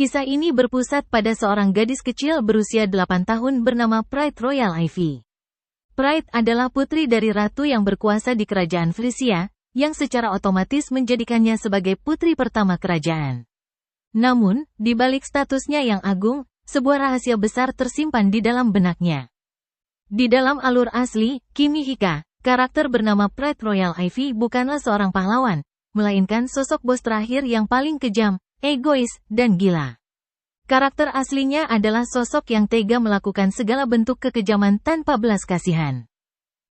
Kisah ini berpusat pada seorang gadis kecil berusia 8 tahun bernama Pride Royal Ivy. Pride adalah putri dari ratu yang berkuasa di kerajaan Frisia, yang secara otomatis menjadikannya sebagai putri pertama kerajaan. Namun, di balik statusnya yang agung, sebuah rahasia besar tersimpan di dalam benaknya. Di dalam alur asli, Kimi-hika, karakter bernama Pride Royal Ivy bukanlah seorang pahlawan, melainkan sosok bos terakhir yang paling kejam, egois, dan gila. Karakter aslinya adalah sosok yang tega melakukan segala bentuk kekejaman tanpa belas kasihan.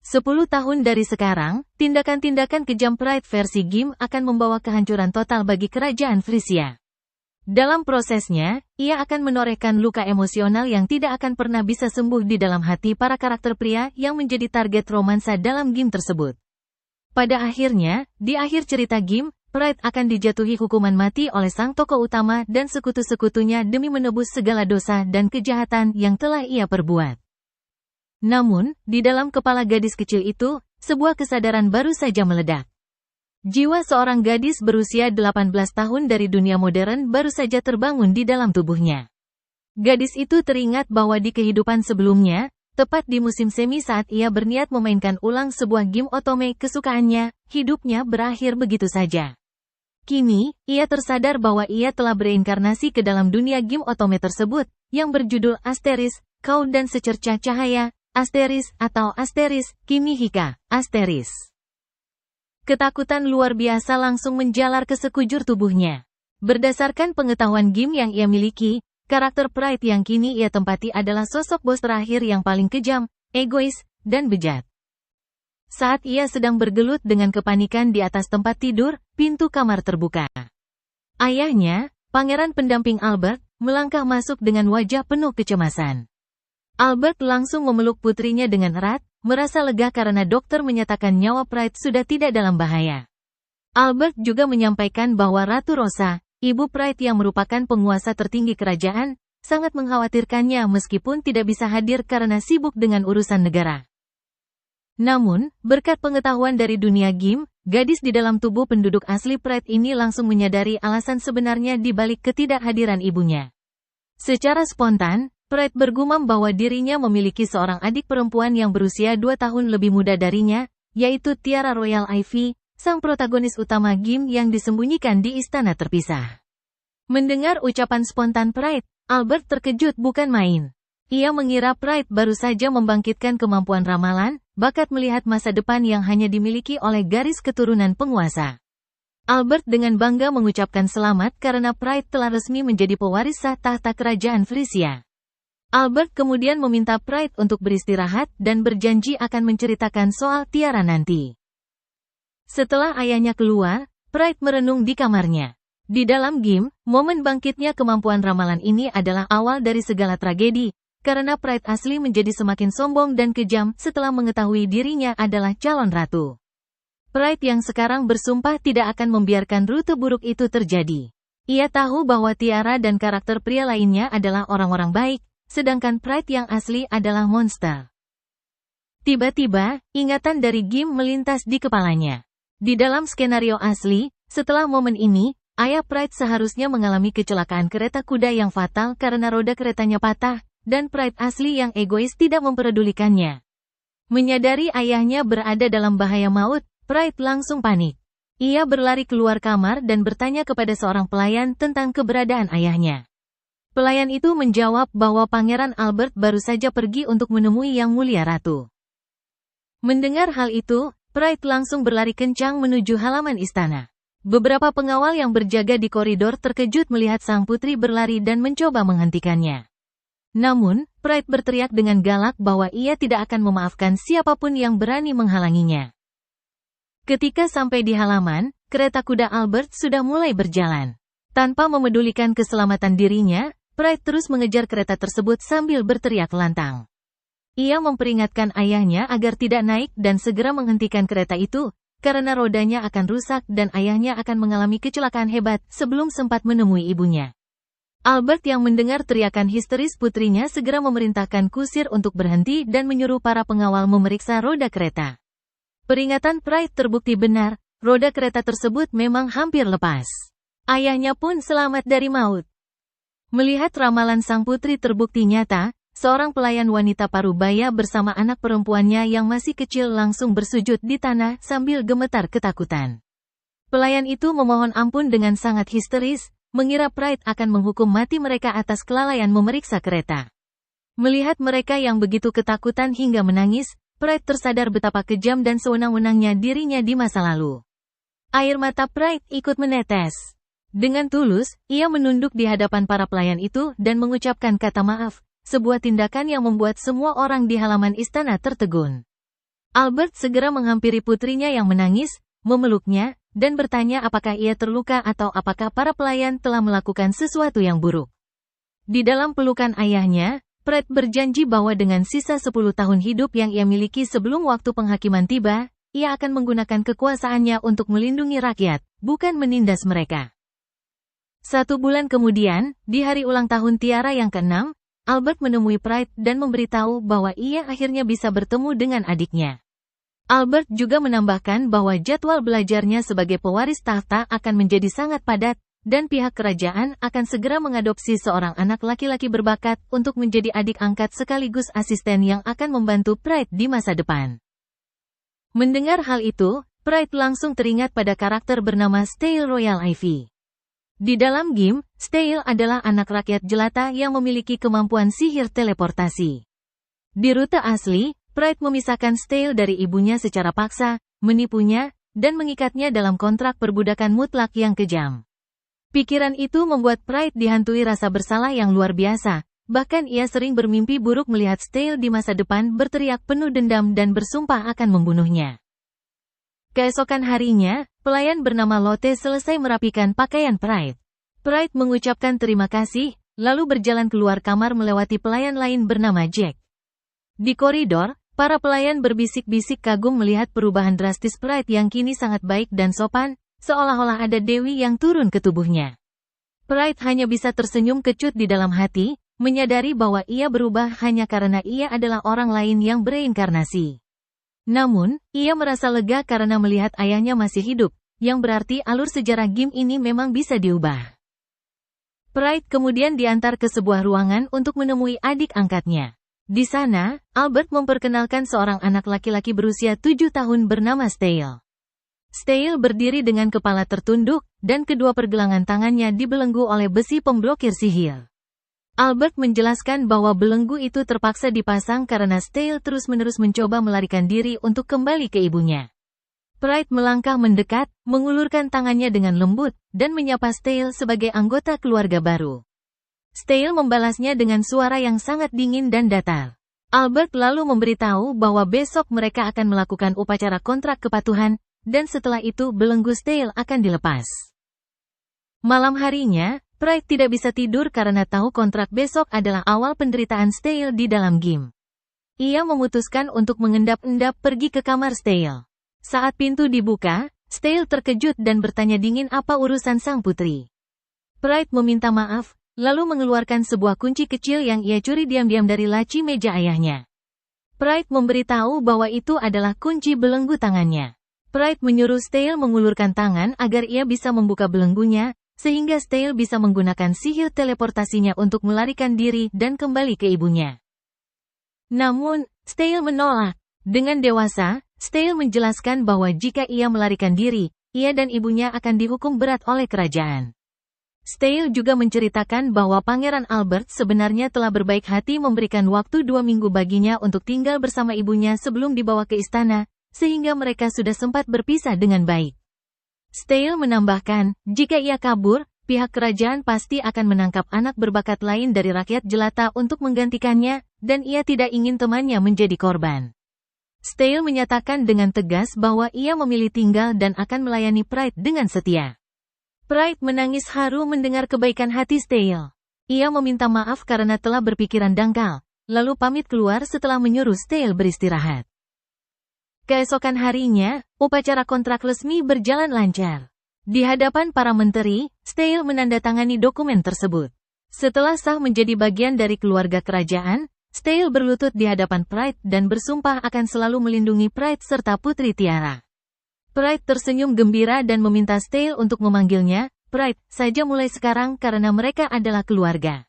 10 tahun dari sekarang, tindakan-tindakan kejam Pride versi Gim akan membawa kehancuran total bagi kerajaan Frisia. Dalam prosesnya, ia akan menorehkan luka emosional yang tidak akan pernah bisa sembuh di dalam hati para karakter pria yang menjadi target romansa dalam Gim tersebut. Pada akhirnya, di akhir cerita Gim, Pride akan dijatuhi hukuman mati oleh sang tokoh utama dan sekutu-sekutunya demi menebus segala dosa dan kejahatan yang telah ia perbuat. Namun, di dalam kepala gadis kecil itu, sebuah kesadaran baru saja meledak. Jiwa seorang gadis berusia 18 tahun dari dunia modern baru saja terbangun di dalam tubuhnya. Gadis itu teringat bahwa di kehidupan sebelumnya, tepat di musim semi saat ia berniat memainkan ulang sebuah game otome kesukaannya, hidupnya berakhir begitu saja. Kini, ia tersadar bahwa ia telah bereinkarnasi ke dalam dunia game otome tersebut, yang berjudul Asteris, Kau dan Secercah Cahaya, Asteris atau Asteris, Kimi-hika, Asteris. Ketakutan luar biasa langsung menjalar ke sekujur tubuhnya. Berdasarkan pengetahuan game yang ia miliki, karakter Pride yang kini ia tempati adalah sosok bos terakhir yang paling kejam, egois, dan bejat. Saat ia sedang bergelut dengan kepanikan di atas tempat tidur, pintu kamar terbuka. Ayahnya, pangeran pendamping Albert, melangkah masuk dengan wajah penuh kecemasan. Albert langsung memeluk putrinya dengan erat, merasa lega karena dokter menyatakan nyawa Pride sudah tidak dalam bahaya. Albert juga menyampaikan bahwa Ratu Rosa, ibu Pride yang merupakan penguasa tertinggi kerajaan, sangat mengkhawatirkannya meskipun tidak bisa hadir karena sibuk dengan urusan negara. Namun, berkat pengetahuan dari dunia game, gadis di dalam tubuh penduduk asli Pride ini langsung menyadari alasan sebenarnya di balik ketidakhadiran ibunya. Secara spontan, Pride bergumam bahwa dirinya memiliki seorang adik perempuan yang berusia 2 tahun lebih muda darinya, yaitu Tiara Royal Ivy, sang protagonis utama game yang disembunyikan di istana terpisah. Mendengar ucapan spontan Pride, Albert terkejut bukan main. Ia mengira Pride baru saja membangkitkan kemampuan ramalan, bakat melihat masa depan yang hanya dimiliki oleh garis keturunan penguasa. Albert dengan bangga mengucapkan selamat karena Pride telah resmi menjadi pewaris sah tahta kerajaan Frisia. Albert kemudian meminta Pride untuk beristirahat dan berjanji akan menceritakan soal Tiara nanti. Setelah ayahnya keluar, Pride merenung di kamarnya. Di dalam game, momen bangkitnya kemampuan ramalan ini adalah awal dari segala tragedi, karena Pride asli menjadi semakin sombong dan kejam setelah mengetahui dirinya adalah calon ratu. Pride yang sekarang bersumpah tidak akan membiarkan rute buruk itu terjadi. Ia tahu bahwa Tiara dan karakter pria lainnya adalah orang-orang baik, sedangkan Pride yang asli adalah monster. Tiba-tiba, ingatan dari Gim melintas di kepalanya. Di dalam skenario asli, setelah momen ini, ayah Pride seharusnya mengalami kecelakaan kereta kuda yang fatal karena roda keretanya patah, dan Pride asli yang egois tidak mempedulikannya. Menyadari ayahnya berada dalam bahaya maut, Pride langsung panik. Ia berlari keluar kamar dan bertanya kepada seorang pelayan tentang keberadaan ayahnya. Pelayan itu menjawab bahwa Pangeran Albert baru saja pergi untuk menemui Yang Mulia Ratu. Mendengar hal itu, Pride langsung berlari kencang menuju halaman istana. Beberapa pengawal yang berjaga di koridor terkejut melihat sang putri berlari dan mencoba menghentikannya. Namun, Pride berteriak dengan galak bahwa ia tidak akan memaafkan siapapun yang berani menghalanginya. Ketika sampai di halaman, kereta kuda Albert sudah mulai berjalan. Tanpa memedulikan keselamatan dirinya, Pride terus mengejar kereta tersebut sambil berteriak lantang. Ia memperingatkan ayahnya agar tidak naik dan segera menghentikan kereta itu, karena rodanya akan rusak dan ayahnya akan mengalami kecelakaan hebat sebelum sempat menemui ibunya. Albert yang mendengar teriakan histeris putrinya segera memerintahkan kusir untuk berhenti dan menyuruh para pengawal memeriksa roda kereta. Peringatan Pride terbukti benar, roda kereta tersebut memang hampir lepas. Ayahnya pun selamat dari maut. Melihat ramalan sang putri terbukti nyata, seorang pelayan wanita parubaya bersama anak perempuannya yang masih kecil langsung bersujud di tanah sambil gemetar ketakutan. Pelayan itu memohon ampun dengan sangat histeris, mengira Pride akan menghukum mati mereka atas kelalaian memeriksa kereta. Melihat mereka yang begitu ketakutan hingga menangis, Pride tersadar betapa kejam dan sewenang-wenangnya dirinya di masa lalu. Air mata Pride ikut menetes. Dengan tulus, ia menunduk di hadapan para pelayan itu dan mengucapkan kata maaf, sebuah tindakan yang membuat semua orang di halaman istana tertegun. Albert segera menghampiri putrinya yang menangis, memeluknya, dan bertanya apakah ia terluka atau apakah para pelayan telah melakukan sesuatu yang buruk. Di dalam pelukan ayahnya, Pride berjanji bahwa dengan sisa 10 tahun hidup yang ia miliki sebelum waktu penghakiman tiba, ia akan menggunakan kekuasaannya untuk melindungi rakyat, bukan menindas mereka. 1 bulan kemudian, di hari ulang tahun Tiara yang ke-6, Albert menemui Pride dan memberitahu bahwa ia akhirnya bisa bertemu dengan adiknya. Albert juga menambahkan bahwa jadwal belajarnya sebagai pewaris tahta akan menjadi sangat padat, dan pihak kerajaan akan segera mengadopsi seorang anak laki-laki berbakat untuk menjadi adik angkat sekaligus asisten yang akan membantu Pride di masa depan. Mendengar hal itu, Pride langsung teringat pada karakter bernama Stale Royal Ivy. Di dalam game, Stale adalah anak rakyat jelata yang memiliki kemampuan sihir teleportasi. Di rute asli, Pride memisahkan Stale dari ibunya secara paksa, menipunya, dan mengikatnya dalam kontrak perbudakan mutlak yang kejam. Pikiran itu membuat Pride dihantui rasa bersalah yang luar biasa, bahkan ia sering bermimpi buruk melihat Stale di masa depan berteriak penuh dendam dan bersumpah akan membunuhnya. Keesokan harinya, pelayan bernama Lotte selesai merapikan pakaian Pride. Pride mengucapkan terima kasih, lalu berjalan keluar kamar melewati pelayan lain bernama Jack. Di koridor, para pelayan berbisik-bisik kagum melihat perubahan drastis Pride yang kini sangat baik dan sopan, seolah-olah ada dewi yang turun ke tubuhnya. Pride hanya bisa tersenyum kecut di dalam hati, menyadari bahwa ia berubah hanya karena ia adalah orang lain yang bereinkarnasi. Namun, ia merasa lega karena melihat ayahnya masih hidup, yang berarti alur sejarah game ini memang bisa diubah. Pride kemudian diantar ke sebuah ruangan untuk menemui adik angkatnya. Di sana, Albert memperkenalkan seorang anak laki-laki berusia 7 tahun bernama Stale. Stale berdiri dengan kepala tertunduk, dan kedua pergelangan tangannya dibelenggu oleh besi pemblokir sihir. Albert menjelaskan bahwa belenggu itu terpaksa dipasang karena Stale terus-menerus mencoba melarikan diri untuk kembali ke ibunya. Pride melangkah mendekat, mengulurkan tangannya dengan lembut, dan menyapa Stale sebagai anggota keluarga baru. Stale membalasnya dengan suara yang sangat dingin dan datar. Albert lalu memberitahu bahwa besok mereka akan melakukan upacara kontrak kepatuhan, dan setelah itu belenggu Stale akan dilepas. Malam harinya, Pride tidak bisa tidur karena tahu kontrak besok adalah awal penderitaan Stale di dalam game. Ia memutuskan untuk mengendap-endap pergi ke kamar Stale. Saat pintu dibuka, Stale terkejut dan bertanya dingin apa urusan sang putri. Pride meminta maaf, lalu mengeluarkan sebuah kunci kecil yang ia curi diam-diam dari laci meja ayahnya. Pride memberitahu bahwa itu adalah kunci belenggu tangannya. Pride menyuruh Stale mengulurkan tangan agar ia bisa membuka belenggunya, sehingga Stale bisa menggunakan sihir teleportasinya untuk melarikan diri dan kembali ke ibunya. Namun, Stale menolak. Dengan dewasa, Stale menjelaskan bahwa jika ia melarikan diri, ia dan ibunya akan dihukum berat oleh kerajaan. Stale juga menceritakan bahwa Pangeran Albert sebenarnya telah berbaik hati memberikan waktu 2 minggu baginya untuk tinggal bersama ibunya sebelum dibawa ke istana, sehingga mereka sudah sempat berpisah dengan baik. Stale menambahkan, jika ia kabur, pihak kerajaan pasti akan menangkap anak berbakat lain dari rakyat jelata untuk menggantikannya, dan ia tidak ingin temannya menjadi korban. Stale menyatakan dengan tegas bahwa ia memilih tinggal dan akan melayani Pride dengan setia. Pride menangis haru mendengar kebaikan hati Stale. Ia meminta maaf karena telah berpikiran dangkal, lalu pamit keluar setelah menyuruh Stale beristirahat. Keesokan harinya, upacara kontrak resmi berjalan lancar. Di hadapan para menteri, Stale menandatangani dokumen tersebut. Setelah sah menjadi bagian dari keluarga kerajaan, Stale berlutut di hadapan Pride dan bersumpah akan selalu melindungi Pride serta Putri Tiara. Pride tersenyum gembira dan meminta Stale untuk memanggilnya, Pride saja mulai sekarang karena mereka adalah keluarga.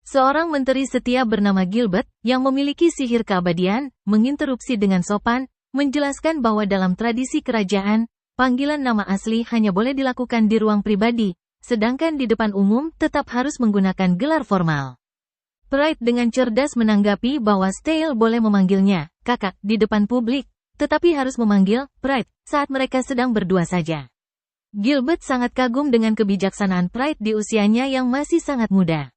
Seorang menteri setia bernama Gilbert, yang memiliki sihir keabadian, menginterupsi dengan sopan, menjelaskan bahwa dalam tradisi kerajaan, panggilan nama asli hanya boleh dilakukan di ruang pribadi, sedangkan di depan umum tetap harus menggunakan gelar formal. Pride dengan cerdas menanggapi bahwa Steele boleh memanggilnya kakak di depan publik, tetapi harus memanggil Pride saat mereka sedang berdua saja. Gilbert sangat kagum dengan kebijaksanaan Pride di usianya yang masih sangat muda.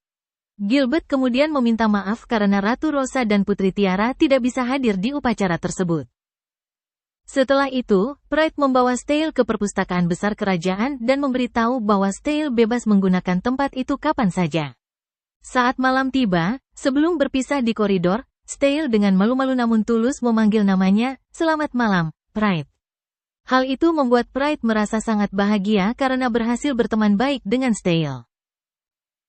Gilbert kemudian meminta maaf karena Ratu Rosa dan Putri Tiara tidak bisa hadir di upacara tersebut. Setelah itu, Pride membawa Steele ke perpustakaan besar kerajaan dan memberitahu bahwa Steele bebas menggunakan tempat itu kapan saja. Saat malam tiba, sebelum berpisah di koridor, Steele dengan malu-malu namun tulus memanggil namanya, "Selamat malam, Pride." Hal itu membuat Pride merasa sangat bahagia karena berhasil berteman baik dengan Steele.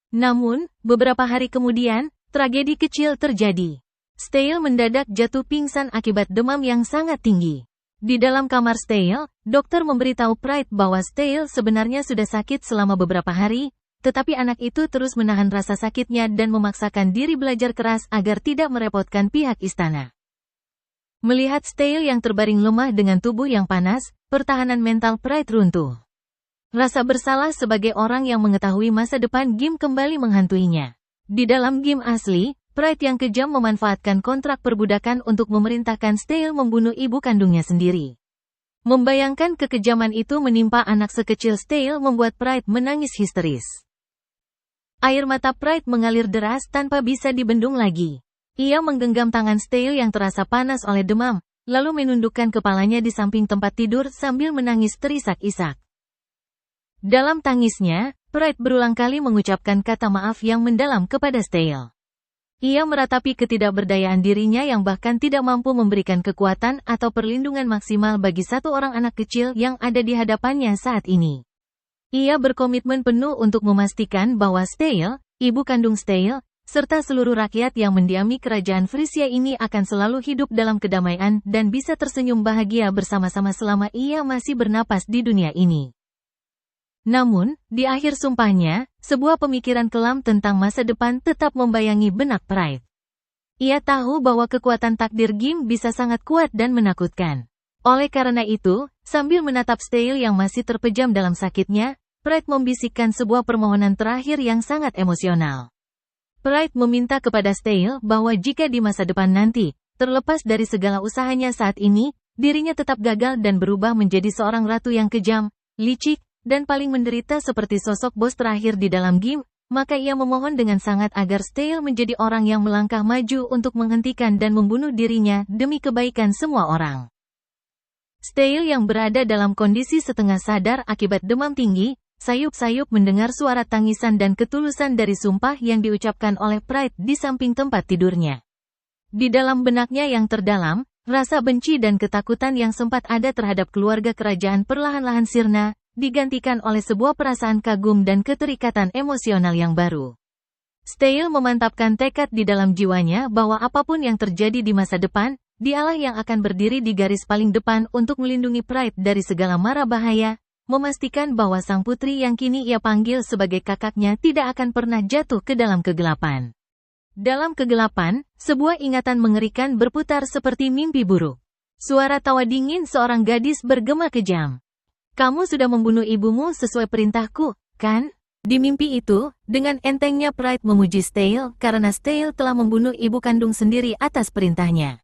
Namun, beberapa hari kemudian, tragedi kecil terjadi. Steele mendadak jatuh pingsan akibat demam yang sangat tinggi. Di dalam kamar Steele, dokter memberitahu Pride bahwa Steele sebenarnya sudah sakit selama beberapa hari, tetapi anak itu terus menahan rasa sakitnya dan memaksakan diri belajar keras agar tidak merepotkan pihak istana. Melihat Steele yang terbaring lemah dengan tubuh yang panas, pertahanan mental Pride runtuh. Rasa bersalah sebagai orang yang mengetahui masa depan Gim kembali menghantuinya. Di dalam game asli, Pride yang kejam memanfaatkan kontrak perbudakan untuk memerintahkan Steele membunuh ibu kandungnya sendiri. Membayangkan kekejaman itu menimpa anak sekecil Steele membuat Pride menangis histeris. Air mata Pride mengalir deras tanpa bisa dibendung lagi. Ia menggenggam tangan Steele yang terasa panas oleh demam, lalu menundukkan kepalanya di samping tempat tidur sambil menangis terisak-isak. Dalam tangisnya, Pride berulang kali mengucapkan kata maaf yang mendalam kepada Steele. Ia meratapi ketidakberdayaan dirinya yang bahkan tidak mampu memberikan kekuatan atau perlindungan maksimal bagi satu orang anak kecil yang ada di hadapannya saat ini. Ia berkomitmen penuh untuk memastikan bahwa Steele, ibu kandung Steele, serta seluruh rakyat yang mendiami kerajaan Frisia ini akan selalu hidup dalam kedamaian dan bisa tersenyum bahagia bersama-sama selama ia masih bernapas di dunia ini. Namun, di akhir sumpahnya, sebuah pemikiran kelam tentang masa depan tetap membayangi benak Pride. Ia tahu bahwa kekuatan takdir Gim bisa sangat kuat dan menakutkan. Oleh karena itu, sambil menatap Steele yang masih terpejam dalam sakitnya, Pride membisikkan sebuah permohonan terakhir yang sangat emosional. Pride meminta kepada Steele bahwa jika di masa depan nanti, terlepas dari segala usahanya saat ini, dirinya tetap gagal dan berubah menjadi seorang ratu yang kejam, licik, dan paling menderita seperti sosok bos terakhir di dalam game, maka ia memohon dengan sangat agar Steele menjadi orang yang melangkah maju untuk menghentikan dan membunuh dirinya demi kebaikan semua orang. Steele yang berada dalam kondisi setengah sadar akibat demam tinggi, sayup-sayup mendengar suara tangisan dan ketulusan dari sumpah yang diucapkan oleh Pride di samping tempat tidurnya. Di dalam benaknya yang terdalam, rasa benci dan ketakutan yang sempat ada terhadap keluarga kerajaan perlahan-lahan sirna, digantikan oleh sebuah perasaan kagum dan keterikatan emosional yang baru. Steele memantapkan tekad di dalam jiwanya bahwa apapun yang terjadi di masa depan, Dialah yang akan berdiri di garis paling depan untuk melindungi Pride dari segala mara bahaya, memastikan bahwa sang putri yang kini ia panggil sebagai kakaknya tidak akan pernah jatuh ke dalam kegelapan. Dalam kegelapan, sebuah ingatan mengerikan berputar seperti mimpi buruk. Suara tawa dingin seorang gadis bergema kejam. "Kamu sudah membunuh ibumu sesuai perintahku, kan?" Di mimpi itu, dengan entengnya Pride memuji Steele karena Steele telah membunuh ibu kandung sendiri atas perintahnya.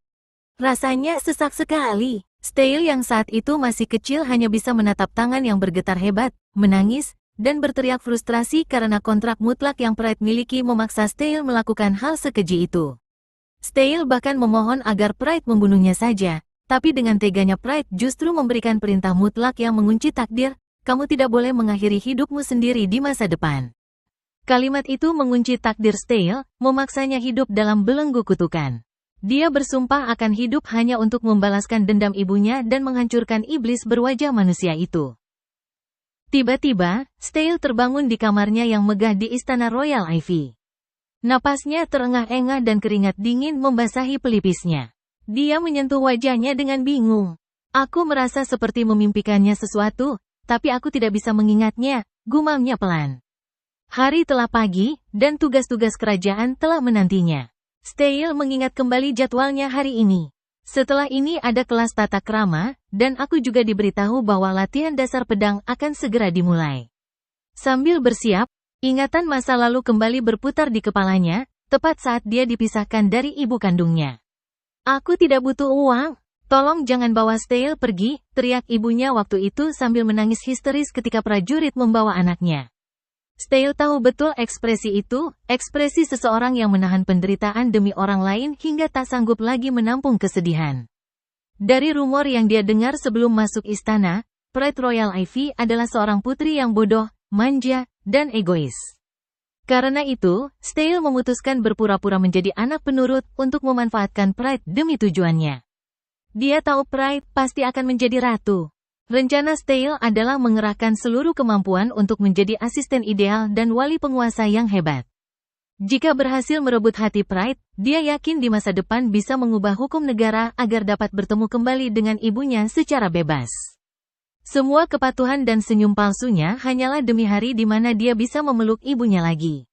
Rasanya sesak sekali. Steele yang saat itu masih kecil hanya bisa menatap tangan yang bergetar hebat, menangis, dan berteriak frustrasi karena kontrak mutlak yang Pride miliki memaksa Steele melakukan hal sekeji itu. Steele bahkan memohon agar Pride membunuhnya saja, tapi dengan teganya Pride justru memberikan perintah mutlak yang mengunci takdir, "Kamu tidak boleh mengakhiri hidupmu sendiri di masa depan." Kalimat itu mengunci takdir Steele, memaksanya hidup dalam belenggu kutukan. Dia bersumpah akan hidup hanya untuk membalaskan dendam ibunya dan menghancurkan iblis berwajah manusia itu. Tiba-tiba, Steele terbangun di kamarnya yang megah di Istana Royal Ivy. Napasnya terengah-engah dan keringat dingin membasahi pelipisnya. Dia menyentuh wajahnya dengan bingung. "Aku merasa seperti memimpikannya sesuatu, tapi aku tidak bisa mengingatnya," gumamnya pelan. Hari telah pagi, dan tugas-tugas kerajaan telah menantinya. Steil mengingat kembali jadwalnya hari ini. Setelah ini ada kelas tata krama, dan aku juga diberitahu bahwa latihan dasar pedang akan segera dimulai. Sambil bersiap, ingatan masa lalu kembali berputar di kepalanya, tepat saat dia dipisahkan dari ibu kandungnya. Aku tidak butuh uang. Tolong jangan bawa Steil pergi, teriak ibunya waktu itu sambil menangis histeris ketika prajurit membawa anaknya. Steil tahu betul ekspresi itu, ekspresi seseorang yang menahan penderitaan demi orang lain hingga tak sanggup lagi menampung kesedihan. Dari rumor yang dia dengar sebelum masuk istana, Pride Royal Ivy adalah seorang putri yang bodoh, manja, dan egois. Karena itu, Steil memutuskan berpura-pura menjadi anak penurut untuk memanfaatkan Pride demi tujuannya. Dia tahu Pride pasti akan menjadi ratu. Rencana Steil adalah mengerahkan seluruh kemampuan untuk menjadi asisten ideal dan wali penguasa yang hebat. Jika berhasil merebut hati Pride, dia yakin di masa depan bisa mengubah hukum negara agar dapat bertemu kembali dengan ibunya secara bebas. Semua kepatuhan dan senyum palsunya hanyalah demi hari di mana dia bisa memeluk ibunya lagi.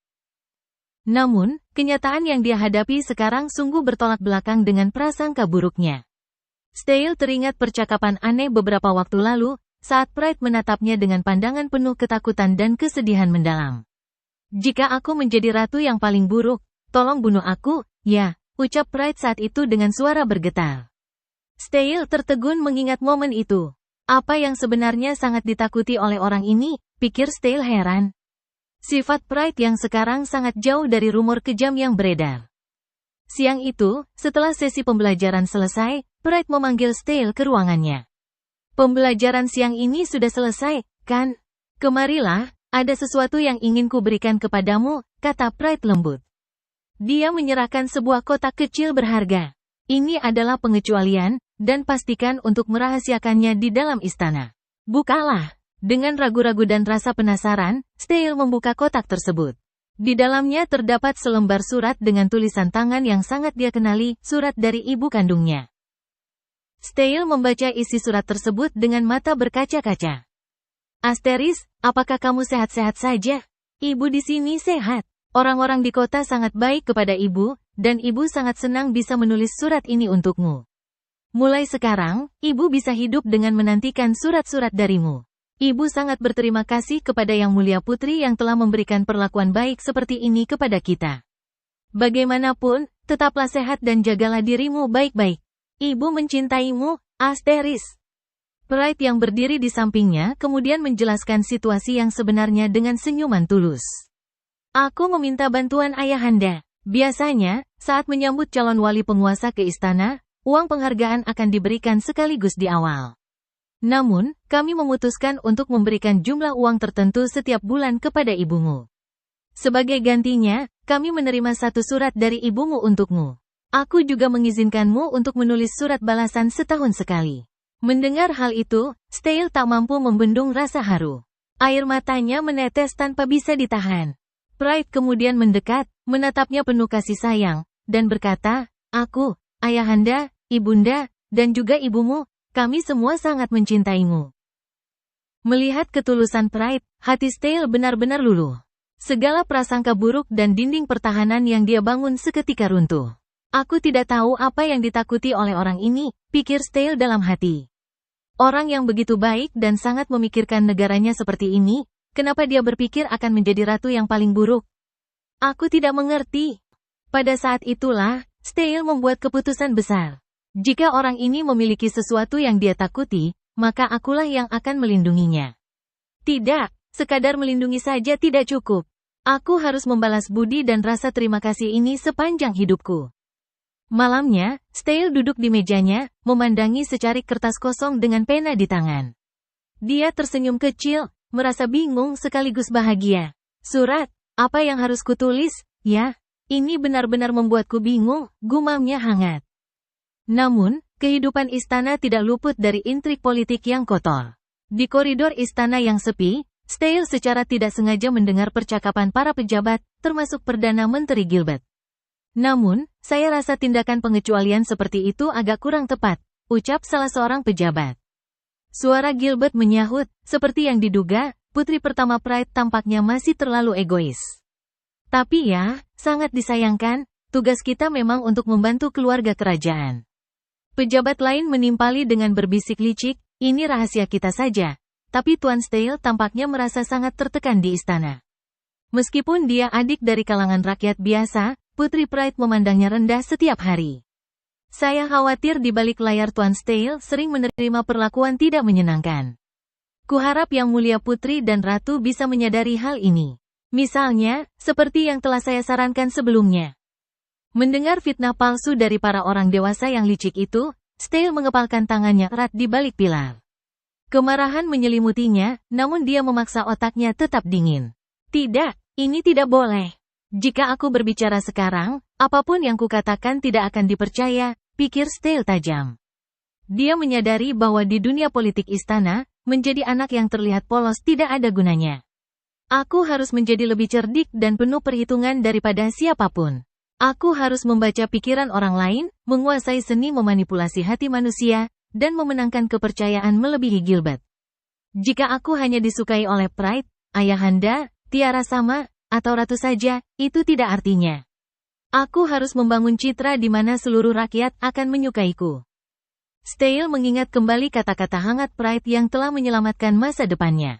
Namun, kenyataan yang dia hadapi sekarang sungguh bertolak belakang dengan prasangka buruknya. Steil teringat percakapan aneh beberapa waktu lalu, saat Pride menatapnya dengan pandangan penuh ketakutan dan kesedihan mendalam. Jika aku menjadi ratu yang paling buruk, tolong bunuh aku, ya, ucap Pride saat itu dengan suara bergetar. Steil tertegun mengingat momen itu. Apa yang sebenarnya sangat ditakuti oleh orang ini, pikir Steil heran. Sifat Pride yang sekarang sangat jauh dari rumor kejam yang beredar. Siang itu, setelah sesi pembelajaran selesai, Pride memanggil Steil ke ruangannya. Pembelajaran siang ini sudah selesai, kan? Kemarilah, ada sesuatu yang ingin kuberikan kepadamu, kata Pride lembut. Dia menyerahkan sebuah kotak kecil berharga. Ini adalah pengecualian, dan pastikan untuk merahasiakannya di dalam istana. Bukalah. Dengan ragu-ragu dan rasa penasaran, Steil membuka kotak tersebut. Di dalamnya terdapat selembar surat dengan tulisan tangan yang sangat dia kenali, surat dari ibu kandungnya. Steil membaca isi surat tersebut dengan mata berkaca-kaca. Asteris, apakah kamu sehat-sehat saja? Ibu di sini sehat. Orang-orang di kota sangat baik kepada ibu, dan ibu sangat senang bisa menulis surat ini untukmu. Mulai sekarang, ibu bisa hidup dengan menantikan surat-surat darimu. Ibu sangat berterima kasih kepada Yang Mulia Putri yang telah memberikan perlakuan baik seperti ini kepada kita. Bagaimanapun, tetaplah sehat dan jagalah dirimu baik-baik. Ibu mencintaimu, Asteris. Pride yang berdiri di sampingnya kemudian menjelaskan situasi yang sebenarnya dengan senyuman tulus. Aku meminta bantuan ayahanda. Biasanya, saat menyambut calon wali penguasa ke istana, uang penghargaan akan diberikan sekaligus di awal. Namun, kami memutuskan untuk memberikan jumlah uang tertentu setiap bulan kepada ibumu. Sebagai gantinya, kami menerima satu surat dari ibumu untukmu. Aku juga mengizinkanmu untuk menulis surat balasan setahun sekali. Mendengar hal itu, Steil tak mampu membendung rasa haru. Air matanya menetes tanpa bisa ditahan. Pride kemudian mendekat, menatapnya penuh kasih sayang, dan berkata, aku, ayahanda, ibunda, dan juga ibumu, kami semua sangat mencintaimu. Melihat ketulusan Pride, hati Steil benar-benar luluh. Segala prasangka buruk dan dinding pertahanan yang dia bangun seketika runtuh. Aku tidak tahu apa yang ditakuti oleh orang ini, pikir Steil dalam hati. Orang yang begitu baik dan sangat memikirkan negaranya seperti ini, kenapa dia berpikir akan menjadi ratu yang paling buruk? Aku tidak mengerti. Pada saat itulah, Steil membuat keputusan besar. Jika orang ini memiliki sesuatu yang dia takuti, maka akulah yang akan melindunginya. Tidak, sekadar melindungi saja tidak cukup. Aku harus membalas budi dan rasa terima kasih ini sepanjang hidupku. Malamnya, Steil duduk di mejanya, memandangi secarik kertas kosong dengan pena di tangan. Dia tersenyum kecil, merasa bingung sekaligus bahagia. Surat, apa yang harus kutulis, ya? Ini benar-benar membuatku bingung, gumamnya hangat. Namun, kehidupan istana tidak luput dari intrik politik yang kotor. Di koridor istana yang sepi, Steil secara tidak sengaja mendengar percakapan para pejabat, termasuk Perdana Menteri Gilbert. Namun, saya rasa tindakan pengecualian seperti itu agak kurang tepat, ucap salah seorang pejabat. Suara Gilbert menyahut, seperti yang diduga, putri pertama Pride tampaknya masih terlalu egois. Tapi ya, sangat disayangkan, tugas kita memang untuk membantu keluarga kerajaan. Pejabat lain menimpali dengan berbisik licik, ini rahasia kita saja. Tapi Tuan Steele tampaknya merasa sangat tertekan di istana. Meskipun dia adik dari kalangan rakyat biasa, Putri Pride memandangnya rendah setiap hari. Saya khawatir di balik layar Tuan Steele sering menerima perlakuan tidak menyenangkan. Kuharap Yang Mulia Putri dan Ratu bisa menyadari hal ini. Misalnya, seperti yang telah saya sarankan sebelumnya. Mendengar fitnah palsu dari para orang dewasa yang licik itu, Steele mengepalkan tangannya erat di balik pilar. Kemarahan menyelimutinya, namun dia memaksa otaknya tetap dingin. Tidak, ini tidak boleh. Jika aku berbicara sekarang, apapun yang kukatakan tidak akan dipercaya, pikir Steele tajam. Dia menyadari bahwa di dunia politik istana, menjadi anak yang terlihat polos tidak ada gunanya. Aku harus menjadi lebih cerdik dan penuh perhitungan daripada siapapun. Aku harus membaca pikiran orang lain, menguasai seni memanipulasi hati manusia, dan memenangkan kepercayaan melebihi Gilbert. Jika aku hanya disukai oleh Pride, Ayahanda, Tiara sama, atau Ratu saja, itu tidak artinya. Aku harus membangun citra di mana seluruh rakyat akan menyukaiku. Steele mengingat kembali kata-kata hangat Pride yang telah menyelamatkan masa depannya.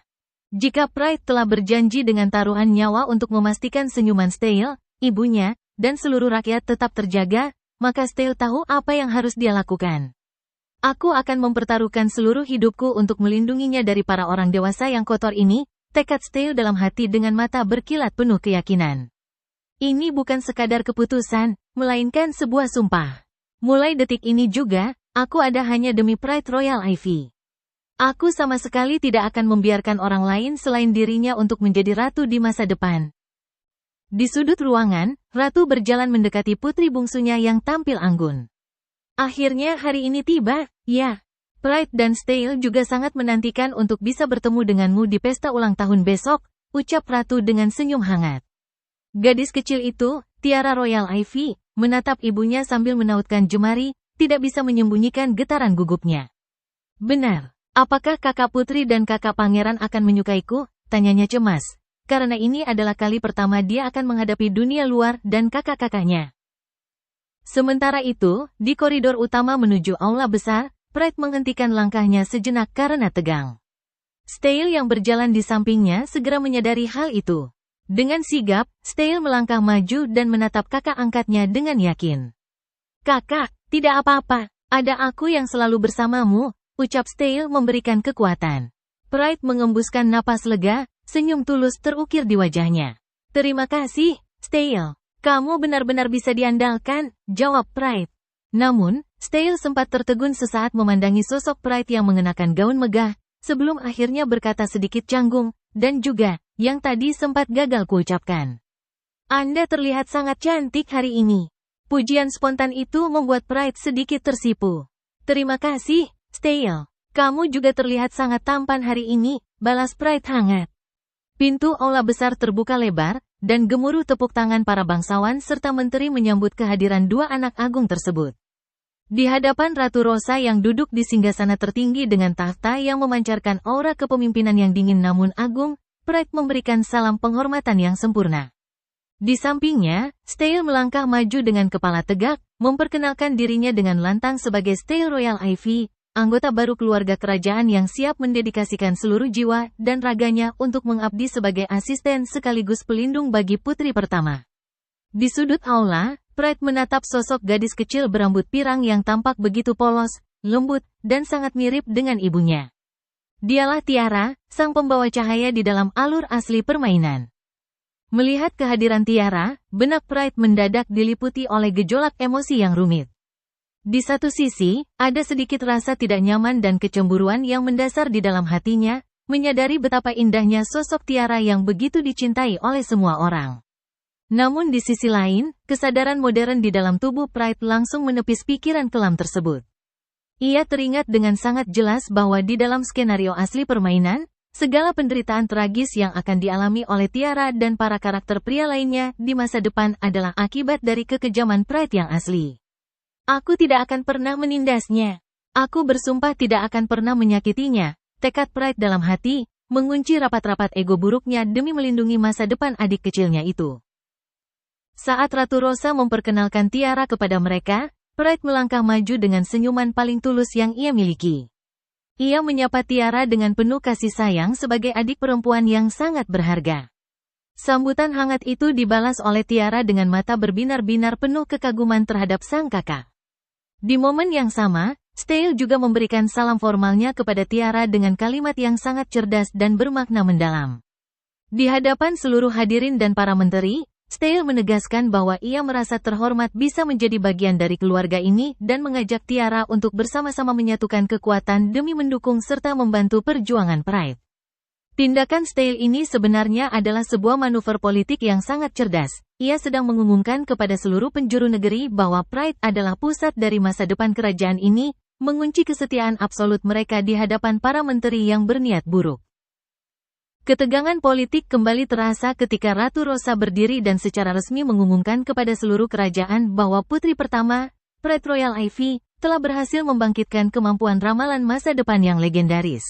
Jika Pride telah berjanji dengan taruhan nyawa untuk memastikan senyuman Steele, ibunya, dan seluruh rakyat tetap terjaga, maka Steele tahu apa yang harus dia lakukan. Aku akan mempertaruhkan seluruh hidupku untuk melindunginya dari para orang dewasa yang kotor ini, tekad Steele dalam hati dengan mata berkilat penuh keyakinan. Ini bukan sekadar keputusan, melainkan sebuah sumpah. Mulai detik ini juga, aku ada hanya demi Pride Royal Ivy. Aku sama sekali tidak akan membiarkan orang lain selain dirinya untuk menjadi ratu di masa depan. Di sudut ruangan, Ratu berjalan mendekati putri bungsunya yang tampil anggun. Akhirnya hari ini tiba, ya. Pride dan Steele juga sangat menantikan untuk bisa bertemu denganmu di pesta ulang tahun besok, ucap Ratu dengan senyum hangat. Gadis kecil itu, Tiara Royal Ivy, menatap ibunya sambil menautkan jemari, tidak bisa menyembunyikan getaran gugupnya. Benar, apakah kakak putri dan kakak pangeran akan menyukaiku? Tanyanya cemas, karena ini adalah kali pertama dia akan menghadapi dunia luar dan kakak-kakaknya. Sementara itu, di koridor utama menuju aula besar, Pride menghentikan langkahnya sejenak karena tegang. Steele yang berjalan di sampingnya segera menyadari hal itu. Dengan sigap, Steele melangkah maju dan menatap kakak angkatnya dengan yakin. Kakak, tidak apa-apa, ada aku yang selalu bersamamu, ucap Steele memberikan kekuatan. Pride mengembuskan napas lega, senyum tulus terukir di wajahnya. Terima kasih, Steele. Kamu benar-benar bisa diandalkan, jawab Pride. Namun, Steele sempat tertegun sesaat memandangi sosok Pride yang mengenakan gaun megah, sebelum akhirnya berkata sedikit canggung, dan juga, yang tadi sempat gagal kuucapkan. Anda terlihat sangat cantik hari ini. Pujian spontan itu membuat Pride sedikit tersipu. Terima kasih, Steele. Kamu juga terlihat sangat tampan hari ini, balas Pride hangat. Pintu aula besar terbuka lebar, dan gemuruh tepuk tangan para bangsawan serta menteri menyambut kehadiran dua anak agung tersebut. Di hadapan Ratu Rosa yang duduk di singgasana tertinggi dengan tahta yang memancarkan aura kepemimpinan yang dingin namun agung, Pride memberikan salam penghormatan yang sempurna. Di sampingnya, Steele melangkah maju dengan kepala tegak, memperkenalkan dirinya dengan lantang sebagai Steele Royal Ivy, anggota baru keluarga kerajaan yang siap mendedikasikan seluruh jiwa dan raganya untuk mengabdi sebagai asisten sekaligus pelindung bagi putri pertama. Di sudut aula, Pride menatap sosok gadis kecil berambut pirang yang tampak begitu polos, lembut, dan sangat mirip dengan ibunya. Dialah Tiara, sang pembawa cahaya di dalam alur asli permainan. Melihat kehadiran Tiara, benak Pride mendadak diliputi oleh gejolak emosi yang rumit. Di satu sisi, ada sedikit rasa tidak nyaman dan kecemburuan yang mendasar di dalam hatinya, menyadari betapa indahnya sosok Tiara yang begitu dicintai oleh semua orang. Namun di sisi lain, kesadaran modern di dalam tubuh Pride langsung menepis pikiran kelam tersebut. Ia teringat dengan sangat jelas bahwa di dalam skenario asli permainan, segala penderitaan tragis yang akan dialami oleh Tiara dan para karakter pria lainnya di masa depan adalah akibat dari kekejaman Pride yang asli. Aku tidak akan pernah menindasnya. Aku bersumpah tidak akan pernah menyakitinya, tekad Pride dalam hati, mengunci rapat-rapat ego buruknya demi melindungi masa depan adik kecilnya itu. Saat Ratu Rosa memperkenalkan Tiara kepada mereka, Pride melangkah maju dengan senyuman paling tulus yang ia miliki. Ia menyapa Tiara dengan penuh kasih sayang sebagai adik perempuan yang sangat berharga. Sambutan hangat itu dibalas oleh Tiara dengan mata berbinar-binar penuh kekaguman terhadap sang kakak. Di momen yang sama, Stale juga memberikan salam formalnya kepada Tiara dengan kalimat yang sangat cerdas dan bermakna mendalam. Di hadapan seluruh hadirin dan para menteri, Stale menegaskan bahwa ia merasa terhormat bisa menjadi bagian dari keluarga ini dan mengajak Tiara untuk bersama-sama menyatukan kekuatan demi mendukung serta membantu perjuangan Pride. Tindakan Stale ini sebenarnya adalah sebuah manuver politik yang sangat cerdas. Ia sedang mengumumkan kepada seluruh penjuru negeri bahwa Pride adalah pusat dari masa depan kerajaan ini, mengunci kesetiaan absolut mereka di hadapan para menteri yang berniat buruk. Ketegangan politik kembali terasa ketika Ratu Rosa berdiri dan secara resmi mengumumkan kepada seluruh kerajaan bahwa putri pertama, Pride Royal Ivy, telah berhasil membangkitkan kemampuan ramalan masa depan yang legendaris.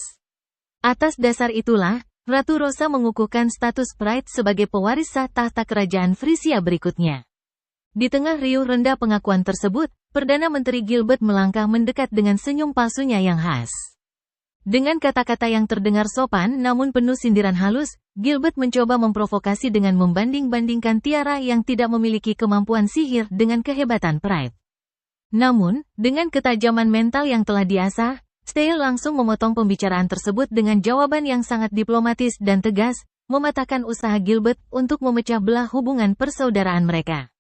Atas dasar itulah, Ratu Rosa mengukuhkan status Pride sebagai pewaris sah tahta kerajaan Frisia berikutnya. Di tengah riuh rendah pengakuan tersebut, Perdana Menteri Gilbert melangkah mendekat dengan senyum palsunya yang khas. Dengan kata-kata yang terdengar sopan namun penuh sindiran halus, Gilbert mencoba memprovokasi dengan membanding-bandingkan Tiara yang tidak memiliki kemampuan sihir dengan kehebatan Pride. Namun, dengan ketajaman mental yang telah diasah, Stale langsung memotong pembicaraan tersebut dengan jawaban yang sangat diplomatis dan tegas, mematahkan usaha Gilbert untuk memecah belah hubungan persaudaraan mereka.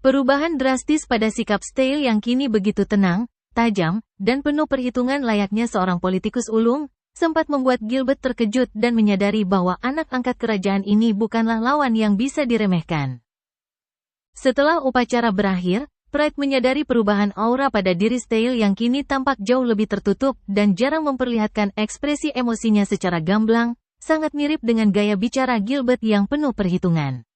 Perubahan drastis pada sikap Stale yang kini begitu tenang, tajam, dan penuh perhitungan layaknya seorang politikus ulung, sempat membuat Gilbert terkejut dan menyadari bahwa anak angkat kerajaan ini bukanlah lawan yang bisa diremehkan. Setelah upacara berakhir, Pride menyadari perubahan aura pada diri Stale yang kini tampak jauh lebih tertutup dan jarang memperlihatkan ekspresi emosinya secara gamblang, sangat mirip dengan gaya bicara Gilbert yang penuh perhitungan.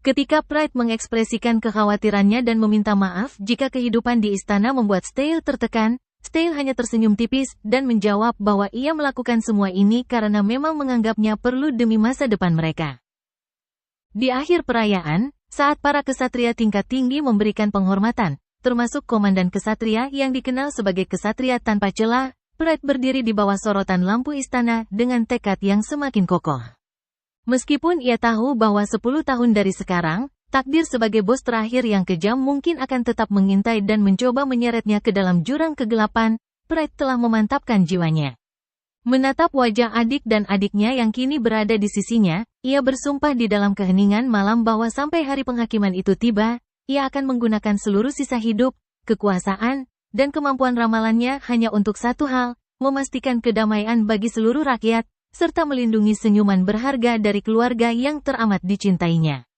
Ketika Pride mengekspresikan kekhawatirannya dan meminta maaf jika kehidupan di istana membuat Stale tertekan, Stale hanya tersenyum tipis dan menjawab bahwa ia melakukan semua ini karena memang menganggapnya perlu demi masa depan mereka. Di akhir perayaan, saat para kesatria tingkat tinggi memberikan penghormatan, termasuk komandan kesatria yang dikenal sebagai kesatria tanpa celah, Pride berdiri di bawah sorotan lampu istana dengan tekad yang semakin kokoh. Meskipun ia tahu bahwa 10 tahun dari sekarang, takdir sebagai bos terakhir yang kejam mungkin akan tetap mengintai dan mencoba menyeretnya ke dalam jurang kegelapan, Pride telah memantapkan jiwanya. Menatap wajah adik dan adiknya yang kini berada di sisinya, ia bersumpah di dalam keheningan malam bahwa sampai hari penghakiman itu tiba, ia akan menggunakan seluruh sisa hidup, kekuasaan, dan kemampuan ramalannya hanya untuk satu hal, memastikan kedamaian bagi seluruh rakyat, serta melindungi senyuman berharga dari keluarga yang teramat dicintainya.